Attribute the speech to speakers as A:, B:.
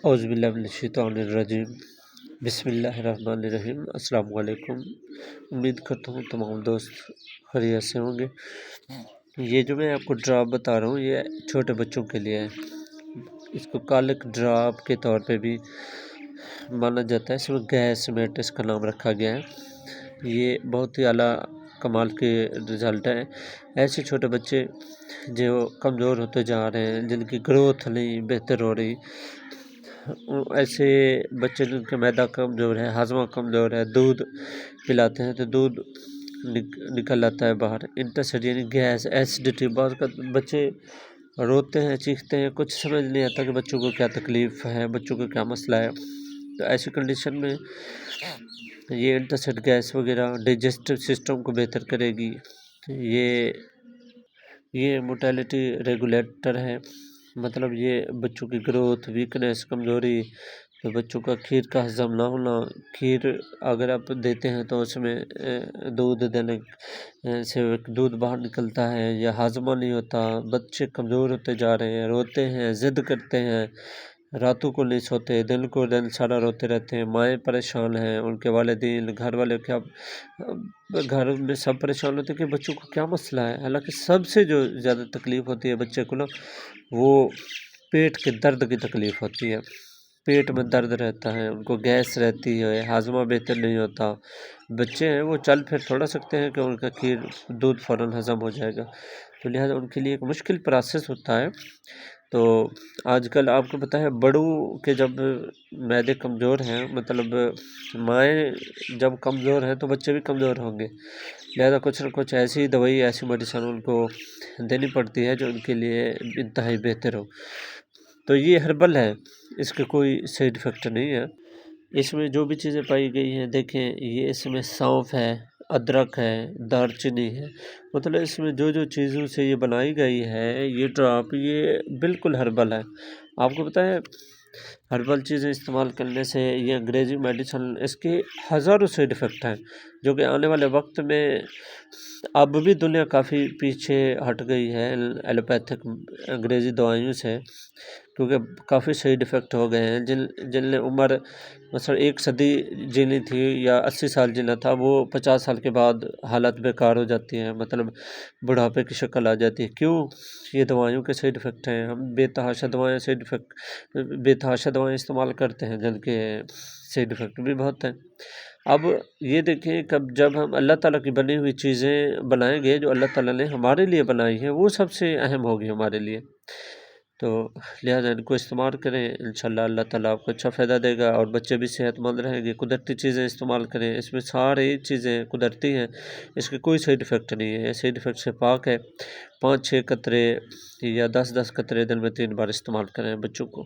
A: اعوذ باللہ من الشیطان الرجیم بسم اللہ الرحمن الرحیم۔ السلام علیکم۔ امید کرتا ہوں تمام دوست خیریت سے ہوں گے۔ یہ جو میں آپ کو ڈراپ بتا رہا ہوں یہ چھوٹے بچوں کے لیے ہے۔ اس کو کالک ڈراپ کے طور پہ بھی مانا جاتا ہے۔ اس میں گیس میٹ اس کا نام رکھا گیا ہے۔ یہ بہت ہی اعلیٰ کمال کے رزلٹ ہے۔ ایسے چھوٹے بچے جو کمزور ہوتے جا رہے ہیں، جن کی گروتھ نہیں بہتر ہو رہی، ایسے بچے جن کا معدہ کمزور ہے، ہاضمہ کمزور ہے، دودھ پلاتے ہیں تو دودھ نکل آتا ہے باہر، انٹرسٹ یعنی گیس، ایسیڈیٹی، بعض کا بچے روتے ہیں، چیختے ہیں، کچھ سمجھ نہیں آتا کہ بچوں کو کیا تکلیف ہے، بچوں کو کیا مسئلہ ہے۔ تو ایسی کنڈیشن میں یہ انٹرسٹ گیس وغیرہ ڈائجسٹو سسٹم کو بہتر کرے گی۔ یہ موٹیلٹی ریگولیٹر ہے، مطلب یہ بچوں کی گروتھ، ویکنیس، کمزوری، تو بچوں کا کھیر کا ہضم نہ ہونا، کھیر اگر آپ دیتے ہیں تو اس میں دودھ دینے سے دودھ باہر نکلتا ہے یا ہاضمہ نہیں ہوتا، بچے کمزور ہوتے جا رہے ہیں، روتے ہیں، ضد کرتے ہیں، راتوں کو نہیں سوتے، دن کو دن سارا روتے رہتے ہیں، مائیں پریشان ہیں، ان کے والدین، گھر والے، کیا گھر میں سب پریشان ہوتے ہیں کہ بچوں کو کیا مسئلہ ہے۔ حالانکہ سب سے جو زیادہ تکلیف ہوتی ہے بچے کو نا، وہ پیٹ کے درد کی تکلیف ہوتی ہے۔ پیٹ میں درد رہتا ہے، ان کو گیس رہتی ہے، ہاضمہ بہتر نہیں ہوتا۔ بچے ہیں وہ چل پھر تھوڑا سکتے ہیں کہ ان کا کھیر دودھ فوراً ہضم ہو جائے گا، تو لہٰذا ان کے لیے ایک مشکل پروسیس ہوتا ہے۔ تو آج کل آپ کو پتہ ہے بڑوں کے جب معدے کمزور ہیں، مطلب مائیں جب کمزور ہیں تو بچے بھی کمزور ہوں گے، لہذا کچھ نہ کچھ ایسی دوائی، ایسی میڈیسن ان کو دینی پڑتی ہے جو ان کے لیے انتہائی بہتر ہو۔ تو یہ ہربل ہے، اس کے کوئی سائیڈ افیکٹ نہیں ہے۔ اس میں جو بھی چیزیں پائی گئی ہیں، دیکھیں یہ اس میں سونف ہے، ادرک ہے، دار چینی ہے، مطلب اس میں جو چیزوں سے یہ بنائی گئی ہے یہ ڈراپ، یہ بالکل ہربل ہے۔ آپ کو پتہ ہے ہربل چیزیں استعمال کرنے سے، یہ انگریزی میڈیسن، اس کے ہزاروں سائیڈ افیکٹ ہیں جو کہ آنے والے وقت میں، اب بھی دنیا کافی پیچھے ہٹ گئی ہے ایلوپیتھک انگریزی دوائیوں سے، کیونکہ کافی سائیڈ افیکٹ ہو گئے ہیں۔ جن نے عمر مثلا 1 صدی جینی تھی یا 80 سال جینا تھا، وہ 50 سال کے بعد حالت بیکار ہو جاتی ہے، مطلب بڑھاپے کی شکل آ جاتی ہے۔ کیوں؟ یہ دوائیوں کے سائیڈ افیکٹ ہیں۔ ہم بے تحاشا دوائیں استعمال کرتے ہیں جن کے سائیڈ افیکٹ بھی بہت ہیں۔ اب یہ دیکھیں کہ جب ہم اللہ تعالیٰ کی بنی ہوئی چیزیں بنائیں گے، جو اللہ تعالیٰ نے ہمارے لیے بنائی ہیں، وہ سب سے اہم ہوگی ہمارے لیے، تو لہٰذا ان کو استعمال کریں، انشاءاللہ اللہ تعالیٰ آپ کو اچھا فائدہ دے گا اور بچے بھی صحت مند رہیں گے۔ قدرتی چیزیں استعمال کریں، اس میں ساری چیزیں قدرتی ہیں، اس کے کوئی سائیڈ افیکٹ نہیں ہے، سائیڈ افیکٹ سے پاک ہے۔ 5-6 قطرے یا 10-10 قطرے دن میں 3 بار استعمال کریں بچوں کو۔